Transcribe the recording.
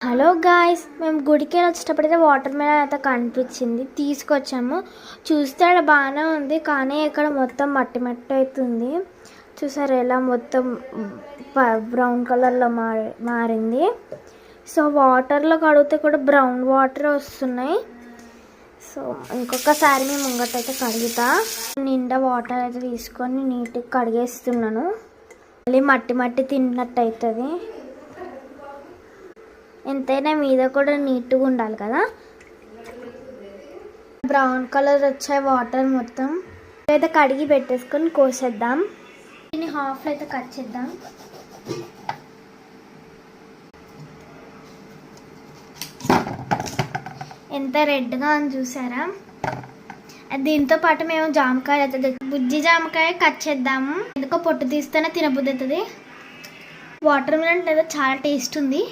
Hello guys, మేము గుడికి వచ్చేటప్పుడైతే water melon అయితే కనిపించింది, తీసుకొచ్చాము. చూస్తే బాగానే ఉంది, కానీ ఇక్కడ మొత్తం మట్టి మట్టి అవుతుంది. చూసారు ఎలా మొత్తం బ్రౌన్ కలర్లో మారింది. సో వాటర్లో కడిగితే కూడా బ్రౌన్ వాటర్ వస్తున్నాయి. సో ఇంకొకసారి మేము ముంగటైతే కడుగుతా. నిండా వాటర్ అయితే తీసుకొని నీట్గా కడిగేస్తున్నాను. మళ్ళీ మట్టి మట్టి తిన్నట్టు అవుతుంది. ఎంతైనా మీద కూడా నీట్గా ఉండాలి కదా. బ్రౌన్ కలర్ వచ్చాయి వాటర్ మొత్తం. అయితే కడిగి పెట్టేసుకొని కోసేద్దాం. దీన్ని హాఫ్ అయితే కట్ చేద్దాం. ఎంత రెడ్గా అని చూసారా. దీంతో పాటు మేము జామకాయ అయితే బుజ్జి జామకాయ కట్ చేద్దాము. ఎందుకో పొట్టు తీస్తేనే తినబుద్ధి అవుతుంది. వాటర్ మిలన్ అయితే చాలా టేస్ట్ ఉంది.